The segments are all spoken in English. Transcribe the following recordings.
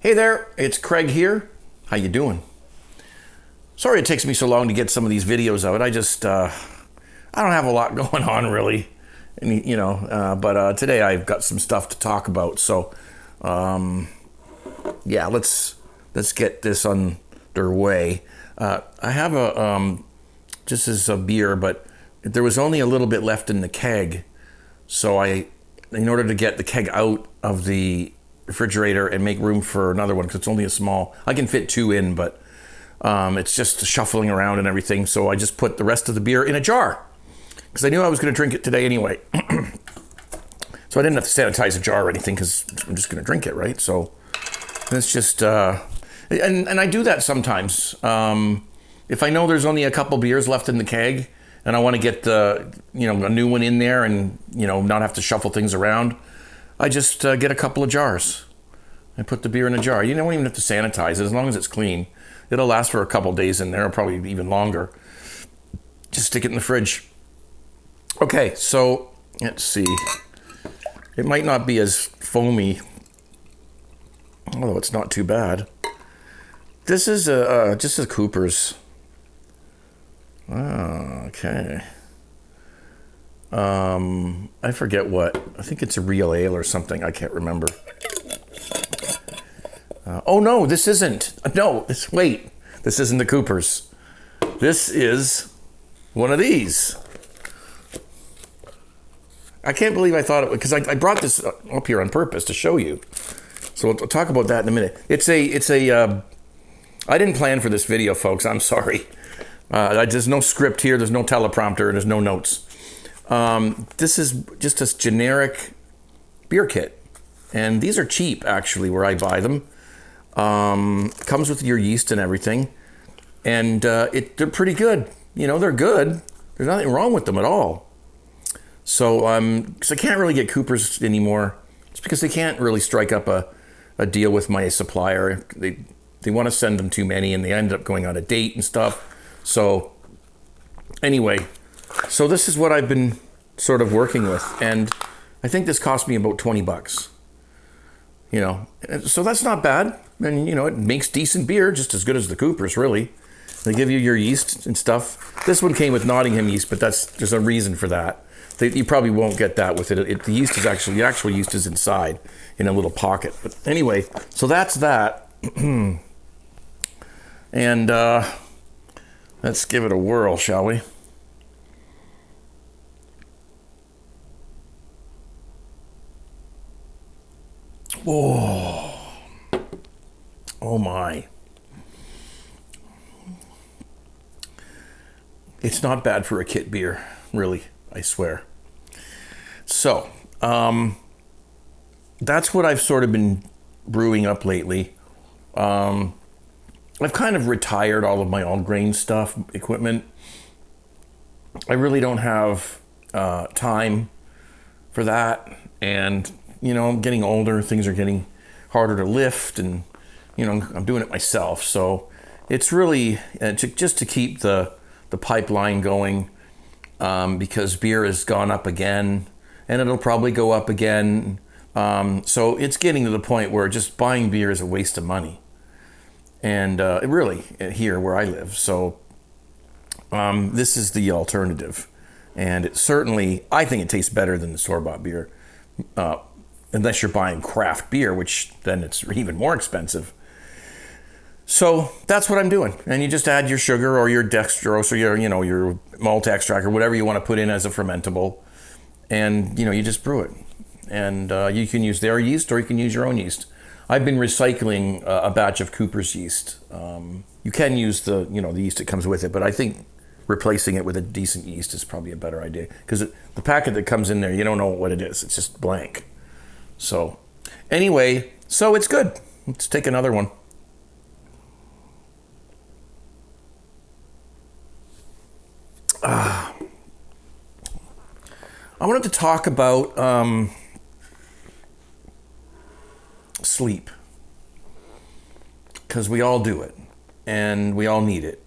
Hey there, it's Craig here. How you doing? Sorry it takes me so long to get some of these videos out. I don't have a lot going on really, and but today I've got some stuff to talk about. So, yeah, let's get this underway. I have just as a beer, but there was only a little bit left in the keg, so in order to get the keg out of the refrigerator and make room for another one, because it's only a small, I can fit two in, but it's just shuffling around and everything. So I just put the rest of the beer in a jar because I knew I was going to drink it today anyway. So I didn't have to sanitize the jar or anything because I'm just going to drink it, right? So it's just, and I do that sometimes. If I know there's only a couple beers left in the keg and I want to get a new one in there and, not have to shuffle things around, I just get a couple of jars. I put the beer in a jar. You don't even have to sanitize it as long as it's clean. It'll last for a couple of days in there, probably even longer. Just stick it in the fridge. Okay, so let's see. It might not be as foamy, although it's not too bad. This is just a Cooper's. Okay. I forget what. I think it's a real ale or something. I can't remember. Oh no, this isn't. No, wait. This isn't the Cooper's. This is one of these. I can't believe I thought it because I brought this up here on purpose to show you. So we'll talk about that in a minute. It's a. I didn't plan for this video, folks. I'm sorry. There's no script here. There's no teleprompter. There's no notes. This is just a generic beer kit, and these are cheap actually where I buy them. Comes with your yeast and everything, and they're pretty good. They're good. There's nothing wrong with them at all. So because I can't really get Cooper's anymore, it's because they can't really strike up a deal with my supplier. They want to send them too many, and they end up going on a date and stuff. So anyway. So this is what I've been sort of working with, and I think this cost me about $20. So that's not bad, and it makes decent beer, just as good as the Cooper's, really. They give you your yeast and stuff. This one came with Nottingham yeast, but there's a reason for that. You probably won't get that with it. The yeast is the actual yeast is inside in a little pocket. But anyway, so that's that, and let's give it a whirl, shall we? Oh my. It's not bad for a kit beer, really, I swear. So, that's what I've sort of been brewing up lately. I've kind of retired all of my all grain stuff, equipment. I really don't have time for that, and I'm getting older, things are getting harder to lift, and, I'm doing it myself. So it's really just to keep the pipeline going, because beer has gone up again, and it'll probably go up again. So it's getting to the point where just buying beer is a waste of money. And really, here where I live. So this is the alternative. And I think it tastes better than the store-bought beer. Unless you're buying craft beer, which then it's even more expensive. So that's what I'm doing. And you just add your sugar or your dextrose or your malt extract or whatever you want to put in as a fermentable. And, you just brew it. And you can use their yeast or you can use your own yeast. I've been recycling a batch of Cooper's yeast. You can use the yeast that comes with it, but I think replacing it with a decent yeast is probably a better idea, because the packet that comes in there, you don't know what it is. It's just blank. So anyway, so it's good. Let's take another one. I wanted to talk about sleep, because we all do it and we all need it.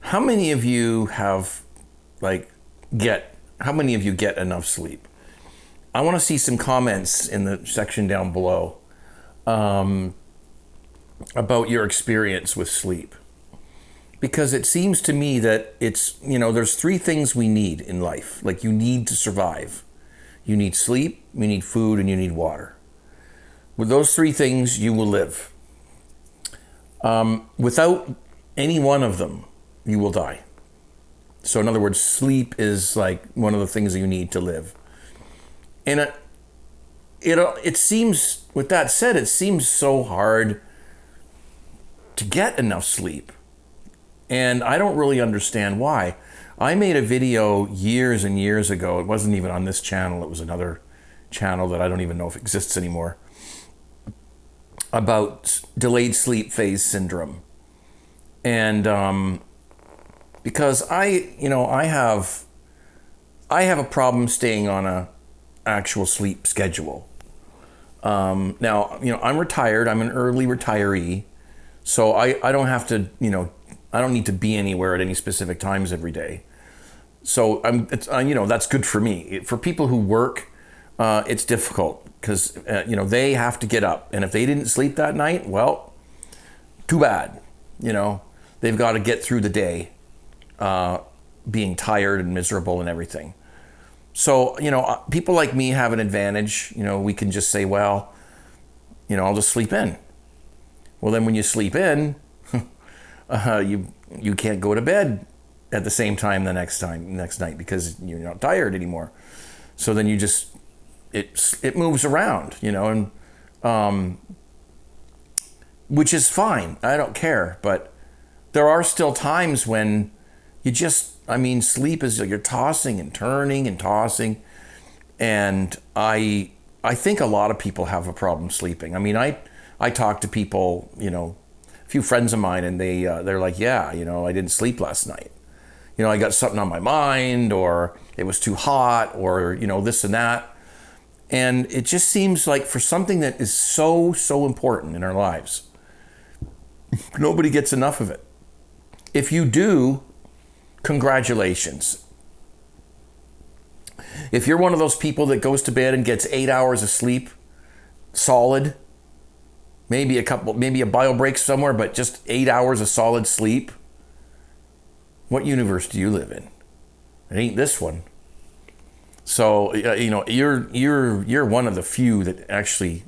How many of you get enough sleep? I want to see some comments in the section down below. about your experience with sleep. Because it seems to me that there's three things we need in life. Like, you need to survive. You need sleep, you need food, and you need water. With those three things, you will live. Without any one of them, you will die. So in other words, sleep is like one of the things that you need to live. And it seems, with that said, it seems so hard to get enough sleep. And I don't really understand why. I made a video years and years ago. It wasn't even on this channel. It was another channel that I don't even know if exists anymore, about delayed sleep phase syndrome. And because I have a problem staying on a actual sleep schedule. Now, I'm retired. I'm an early retiree. So I don't have to, I don't need to be anywhere at any specific times every day. So that's good for me. For people who work, it's difficult because, they have to get up. And if they didn't sleep that night, well, too bad. They've got to get through the day being tired and miserable and everything. So, people like me have an advantage. We can just say, well, I'll just sleep in. Well, then when you sleep in, you can't go to bed at the same time the next night because you're not tired anymore. So then it moves around, and which is fine. I don't care, but there are still times when sleep is, you're tossing and turning and tossing, and I think a lot of people have a problem sleeping. I talk to people, a few friends of mine, and they're like, yeah, I didn't sleep last night. I got something on my mind, or it was too hot, or, this and that. And it just seems like for something that is so, so important in our lives, nobody gets enough of it. If you do, congratulations. If you're one of those people that goes to bed and gets 8 hours of sleep, solid, maybe a bio break somewhere, but just 8 hours of solid sleep, what universe do you live in? It ain't this one. So, you're one of the few that actually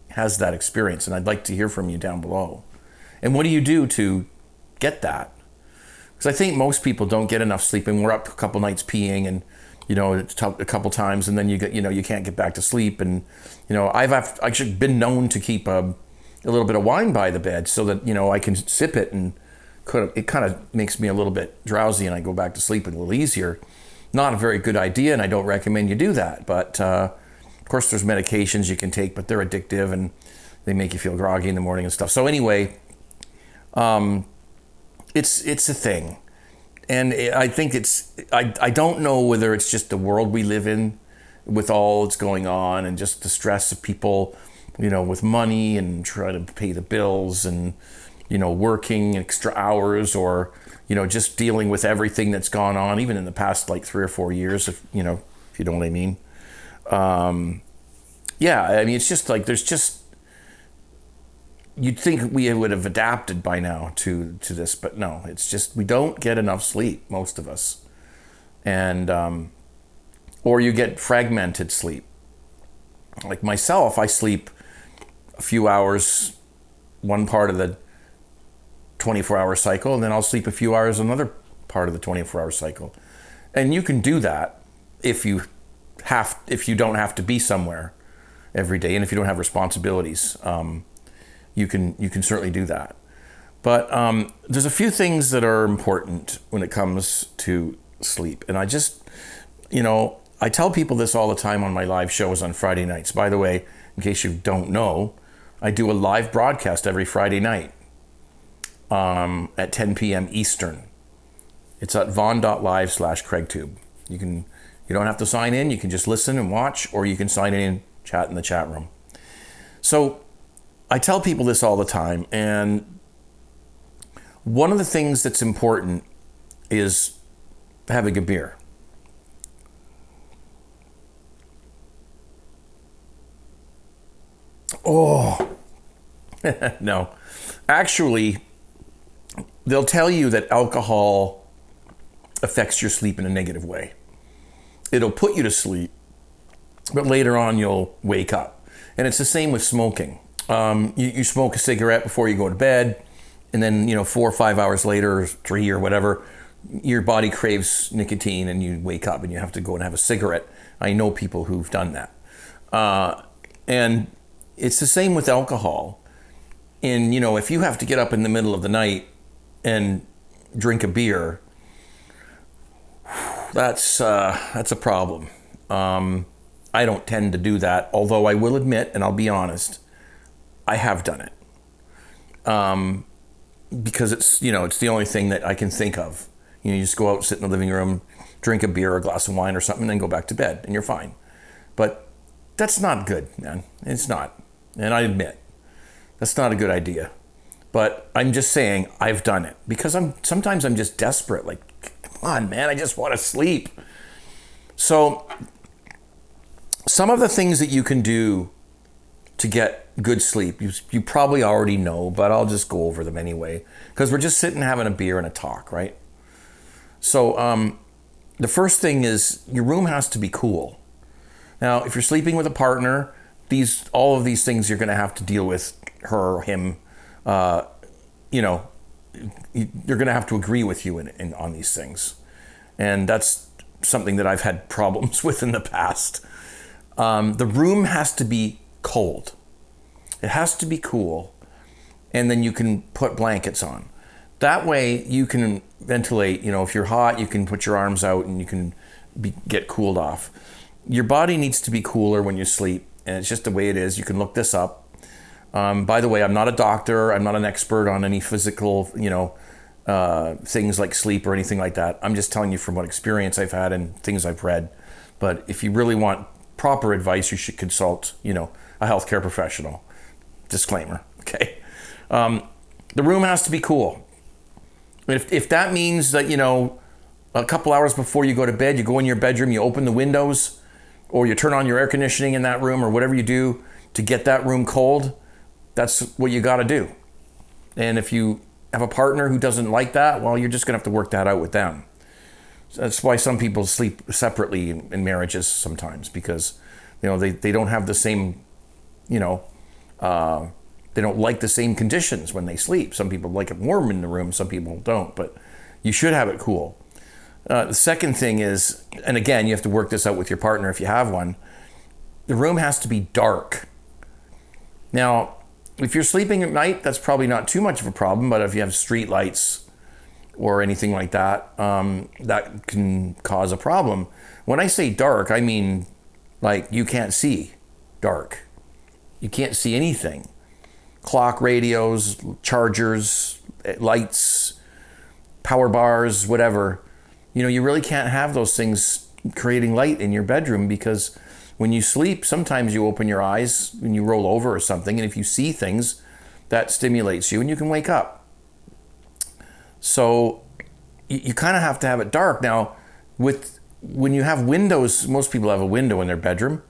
has that experience, and I'd like to hear from you down below. And what do you do to get that? Because I think most people don't get enough sleep, and we're up a couple nights peeing, and a couple times, and then you can't get back to sleep. And I've actually been known to keep a little bit of wine by the bed so that I can sip it, and it kind of makes me a little bit drowsy, and I go back to sleep a little easier. Not a very good idea, and I don't recommend you do that. But of course, there's medications you can take, but they're addictive and they make you feel groggy in the morning and stuff. So anyway, it's a thing, and I think I don't know whether it's just the world we live in with all that's going on, and just the stress of people, with money and trying to pay the bills, and working extra hours, or just dealing with everything that's gone on, even in the past 3 or 4 years, if you know what I mean. It's just there's just, you'd think we would have adapted by now to this, but no, it's just we don't get enough sleep, most of us, and or you get fragmented sleep. Like myself, I sleep a few hours one part of the 24-hour cycle, and then I'll sleep a few hours another part of the 24-hour cycle. And you can do that if you don't have to be somewhere every day, and if you don't have responsibilities. You can certainly do that. But there's a few things that are important when it comes to sleep. And I just, I tell people this all the time on my live shows on Friday nights. By the way, in case you don't know, I do a live broadcast every Friday night at 10 p.m. Eastern. It's at vaughn.live/CraigTube. You don't have to sign in. You can just listen and watch, or you can sign in and chat in the chat room. So I tell people this all the time, and one of the things that's important is having a beer. Oh, No. Actually, they'll tell you that alcohol affects your sleep in a negative way. It'll put you to sleep, but later on you'll wake up. And it's the same with smoking. You smoke a cigarette before you go to bed, and then 4 or 5 hours later, or 3 or whatever, your body craves nicotine and you wake up and you have to go and have a cigarette. I know people who've done that. And it's the same with alcohol. And, if you have to get up in the middle of the night and drink a beer, that's a problem. I don't tend to do that, although I will admit, and I'll be honest, I have done it. Because it's the only thing that I can think of. You just go out, sit in the living room, drink a beer or a glass of wine or something, and then go back to bed, and you're fine. But that's not good, man. It's not. And I admit, that's not a good idea. But I'm just saying, I've done it. Because sometimes I'm just desperate. Like, come on, man, I just want to sleep. So, some of the things that you can do to get good sleep, you probably already know, but I'll just go over them anyway. Because we're just sitting having a beer and a talk, right? So, the first thing is your room has to be cool. Now, if you're sleeping with a partner, all of these things you're going to have to deal with her or him. You're going to have to agree with you on these things. And that's something that I've had problems with in the past. The room has to be cold. It has to be cool. And then you can put blankets on. That way you can ventilate. If you're hot, you can put your arms out and you can get cooled off. Your body needs to be cooler when you sleep, and it's just the way it is. You can look this up. By the way, I'm not a doctor. I'm not an expert on any physical, things like sleep or anything like that. I'm just telling you from what experience I've had and things I've read. But if you really want proper advice, you should consult, a healthcare professional. Disclaimer, okay? The room has to be cool. If that means that, a couple hours before you go to bed, you go in your bedroom, you open the windows, or you turn on your air conditioning in that room, or whatever you do to get that room cold, that's what you got to do. And if you have a partner who doesn't like that, well, you're just going to have to work that out with them. So that's why some people sleep separately in marriages sometimes, because, they don't have the same, they don't like the same conditions when they sleep. Some people like it warm in the room, some people don't, but you should have it cool. The second thing is, and again, you have to work this out with your partner if you have one, the room has to be dark. Now, if you're sleeping at night, that's probably not too much of a problem, but if you have street lights or anything like that, that can cause a problem. When I say dark, I mean like you can't see dark. You can't see anything. Clock, radios, chargers, lights, power bars, whatever. You really can't have those things creating light in your bedroom, because when you sleep, sometimes you open your eyes when you roll over or something, and if you see things, that stimulates you and you can wake up. So you kind of have to have it dark. Now, when you have windows, most people have a window in their bedroom.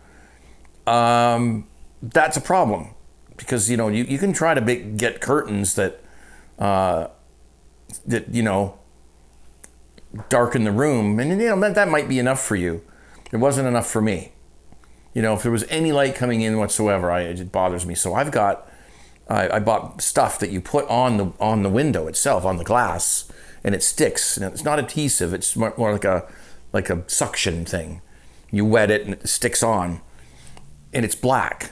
That's a problem, because you can try to get curtains that darken the room, and that might be enough for you. It wasn't enough for me. If there was any light coming in whatsoever, it bothers me. So I bought stuff that you put on the window itself, on the glass, and it sticks. And it's not adhesive. It's more like a suction thing. You wet it and it sticks on, and it's black,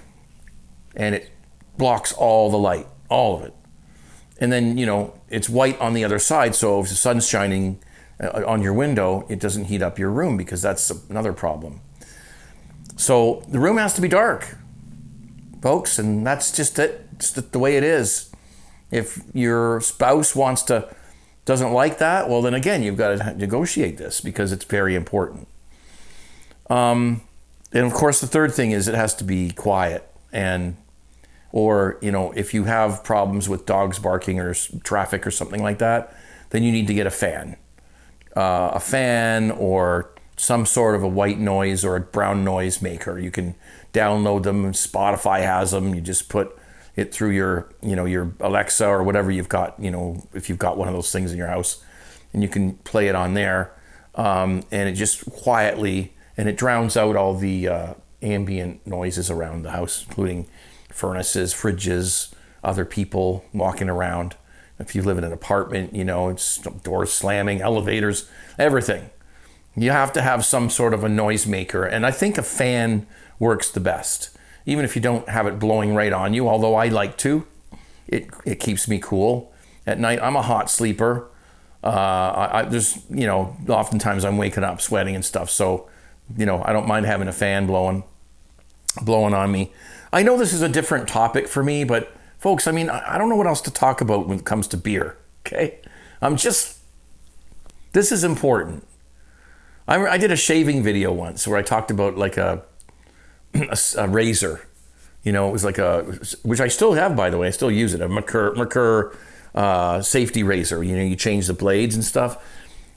and it blocks all the light, all of it. And then it's white on the other side, so if the sun's shining on your window, it doesn't heat up your room, because that's another problem. So the room has to be dark, folks, and that's just it. It's the way it is. If your spouse doesn't like that, well, then again, you've got to negotiate this, because it's very important. And of course, the third thing is it has to be quiet, or if you have problems with dogs barking or traffic or something like that, then you need to get a fan. A fan or some sort of a white noise or a brown noise maker. You can download them. Spotify has them. You just put it through your, your Alexa or whatever you've got, if you've got one of those things in your house, and you can play it on there, and it just quietly, and it drowns out all the ambient noises around the house, including furnaces, fridges, other people walking around. If you live in an apartment, it's doors slamming, elevators, everything. You have to have some sort of a noisemaker, and I think a fan works the best. Even if you don't have it blowing right on you, although I like to, it keeps me cool at night. I'm a hot sleeper. There's, oftentimes I'm waking up sweating and stuff, so I don't mind having a fan blowing on me. I know this is a different topic for me, but folks, I don't know what else to talk about when it comes to beer. Okay, this is important. I did a shaving video once where I talked about like a razor. It was like which I still have, by the way. I still use it. A Merkur safety razor. You change the blades and stuff.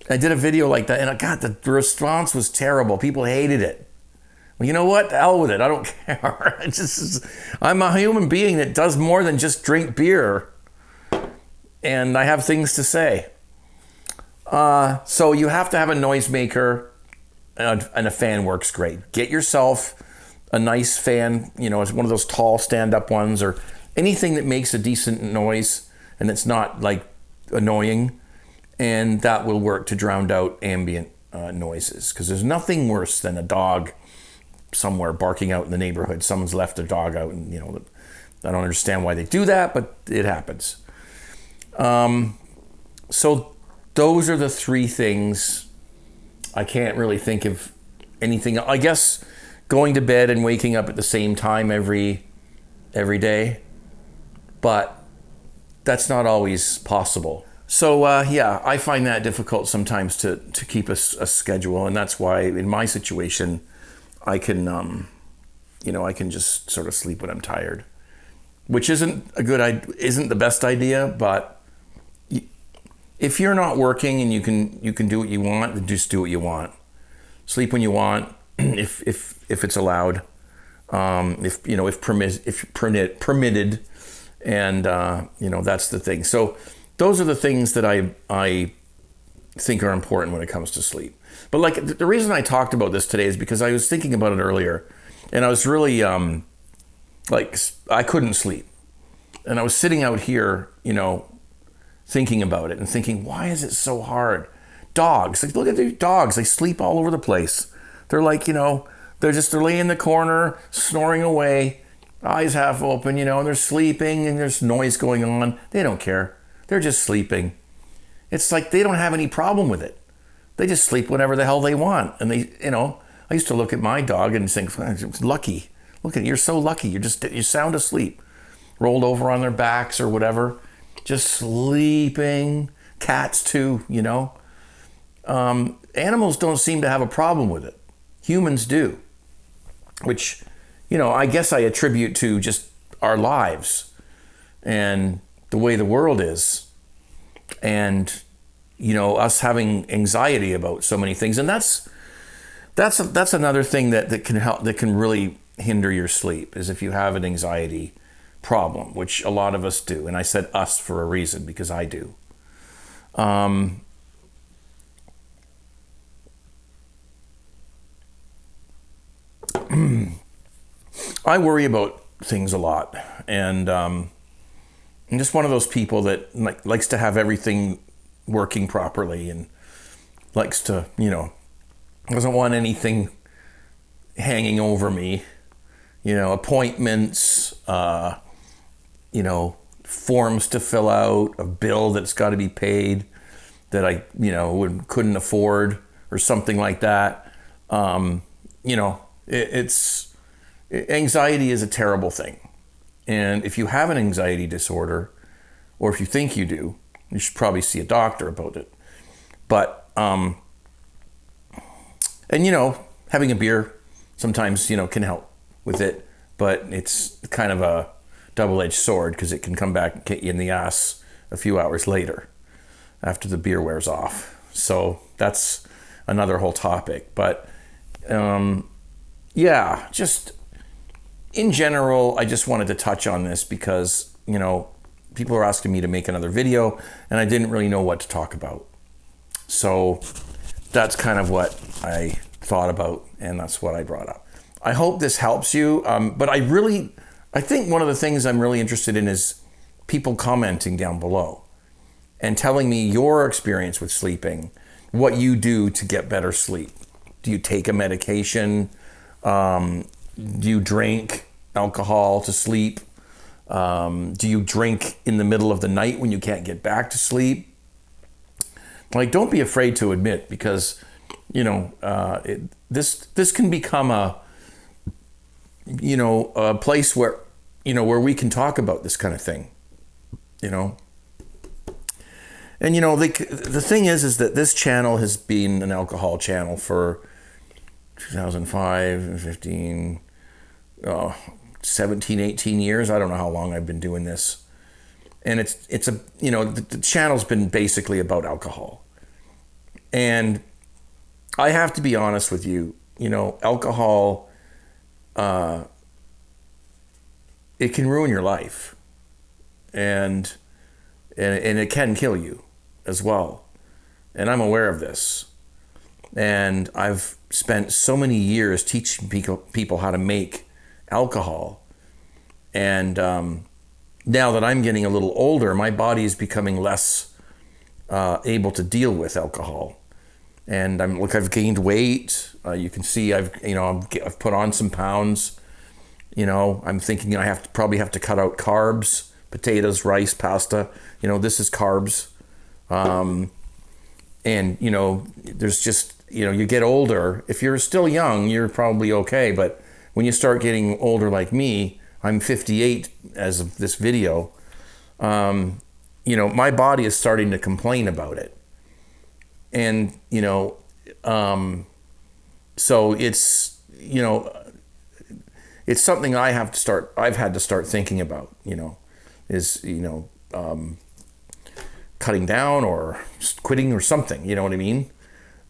I did a video like that, and the response was terrible. People hated it. Well, you know what? The hell with it. I don't care. I'm a human being that does more than just drink beer, and I have things to say. So you have to have a noisemaker, and a fan works great. Get yourself a nice fan, it's one of those tall stand-up ones, or anything that makes a decent noise and it's not like annoying, and that will work to drown out ambient noises, because there's nothing worse than a dog somewhere barking out in the neighborhood. Someone's left their dog out, and I don't understand why they do that, but it happens. So those are the three things. I can't really think of anything. I guess going to bed and waking up at the same time every day, but that's not always possible. So I find that difficult sometimes to keep a schedule, and that's why in my situation I can I can just sort of sleep when I'm tired, which isn't the best idea, but if you're not working and you can do what you want, then just do what you want. Sleep when you want, if it's allowed, if permitted, and that's the thing. So those are the things that I think are important when it comes to sleep. But like the reason I talked about this today is because I was thinking about it earlier, and I was really I couldn't sleep, and I was sitting out here, thinking about it and thinking, why is it so hard? Dogs, look at the dogs. They sleep all over the place. They're like, they're laying in the corner, snoring away, eyes half open, and they're sleeping, and there's noise going on. They don't care. They're just sleeping. It's like they don't have any problem with it. They just sleep whenever the hell they want. And they, I used to look at my dog and think, lucky. Look at it, you're so lucky. You're sound asleep, rolled over on their backs or whatever, just sleeping. Cats too, Animals don't seem to have a problem with it. Humans do, which, I guess I attribute to just our lives and the way the world is, and us having anxiety about so many things. And that's another thing that can help, that can really hinder your sleep, is if you have an anxiety problem, which a lot of us do. And I said us for a reason, because I do. I worry about things a lot, and I'm just one of those people that likes to have everything working properly, and likes to, doesn't want anything hanging over me, appointments, forms to fill out, a bill that's got to be paid that I, couldn't afford, or something like that. Anxiety is a terrible thing. And if you have an anxiety disorder, or if you think you do, you should probably see a doctor about it. But, having a beer sometimes, can help with it, but it's kind of a double-edged sword, because it can come back and get you in the ass a few hours later after the beer wears off. So that's another whole topic. But, just in general, I just wanted to touch on this because, people are asking me to make another video and I didn't really know what to talk about. So that's kind of what I thought about, and that's what I brought up. I hope this helps you. But I think one of the things I'm really interested in is people commenting down below and telling me your experience with sleeping, what you do to get better sleep. Do you take a medication? Do you drink alcohol to sleep? Do you drink in the middle of the night when you can't get back to sleep? Like, don't be afraid to admit, because, this can become a place where, where we can talk about this kind of thing, And, the thing is that this channel has been an alcohol channel for 2005, 15, 17, 18 years. I don't know how long I've been doing this. And the channel's been basically about alcohol. And I have to be honest with you, alcohol, it can ruin your life. And it can kill you as well. And I'm aware of this. And I've spent so many years teaching people how to make alcohol. And now that I'm getting a little older, my body is becoming less able to deal with alcohol. And I've gained weight. You can see I've put on some pounds. I'm thinking I probably have to cut out carbs, potatoes, rice, pasta. This is carbs. And there's just, you get older. If you're still young, you're probably okay. But when you start getting older like me, I'm 58 as of this video, my body is starting to complain about it. And, so it's something I've had to start thinking about, cutting down or quitting or something, you know what I mean?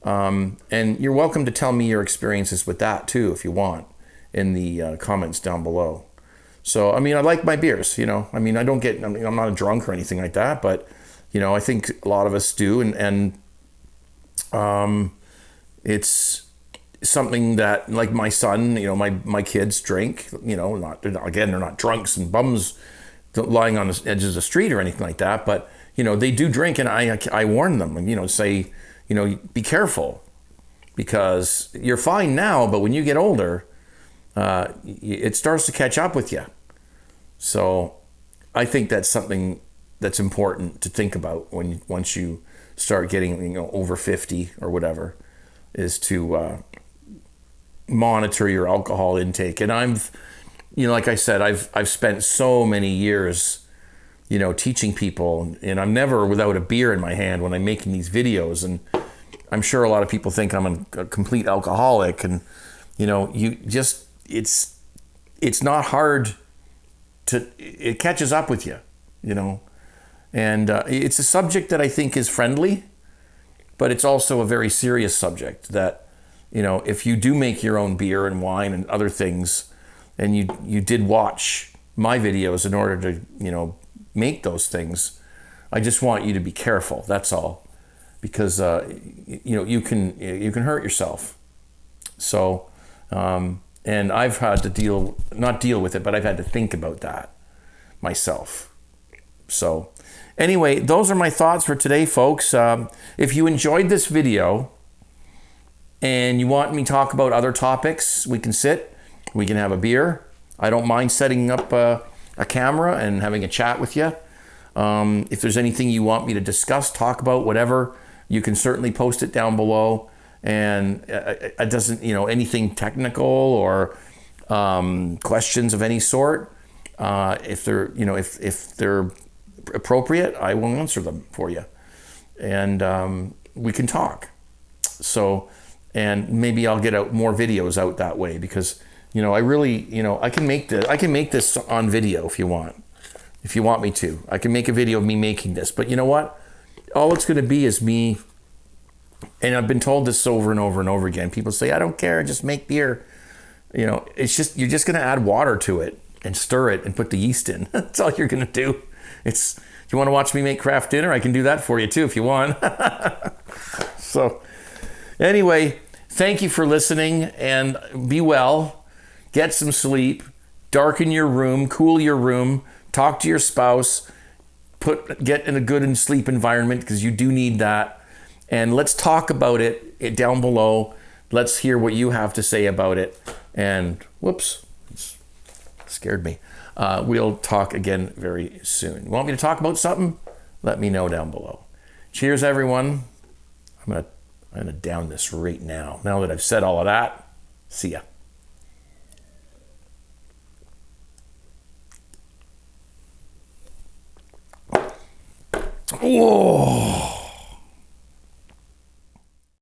And you're welcome to tell me your experiences with that too, if you want, in the comments down below. So, I like my beers, I'm not a drunk or anything like that, but, I think a lot of us do. And it's something that, like my son, my kids drink, they're not drunks and bums lying on the edges of the street or anything like that, but, they do drink, and I warn them, say, be careful, because you're fine now, but when you get older, it starts to catch up with you. So I think that's something that's important to think about once you start getting, over 50 or whatever, is to monitor your alcohol intake. And like I said, I've spent so many years, teaching people, and I'm never without a beer in my hand when I'm making these videos. And I'm sure a lot of people think I'm a complete alcoholic, and, it's not hard it catches up with you, and it's a subject that I think is friendly, but it's also a very serious subject that, if you do make your own beer and wine and other things, and you did watch my videos in order to, make those things, I just want you to be careful. That's all, because, you can hurt yourself. So, and I've had to not deal with it, but I've had to think about that myself. So anyway, those are my thoughts for today, folks. If you enjoyed this video and you want me to talk about other topics, we can have a beer. I don't mind setting up a camera and having a chat with you. If there's anything you want me to discuss, talk about, whatever, you can certainly post it down below. And it doesn't, anything technical or questions of any sort. If they're, if they're appropriate, I will answer them for you, and we can talk. So, and maybe I'll get out more videos out that way, because, I really, I can make this on video if you want me to. I can make a video of me making this, but you know what? All it's going to be is me. And I've been told this over and over and over again. People say, I don't care, just make beer. it's just, you're just going to add water to it and stir it and put the yeast in. That's all you're going to do. If you want to watch me make craft dinner, I can do that for you too if you want. So anyway, thank you for listening, and be well. Get some sleep. Darken your room. Cool your room. Talk to your spouse. Get in a good sleep environment, because you do need that. And let's talk about it down below. Let's hear what you have to say about it. And whoops, it scared me. We'll talk again very soon. You want me to talk about something? Let me know down below. Cheers, everyone. I'm gonna down this right now. Now that I've said all of that, see ya. Whoa.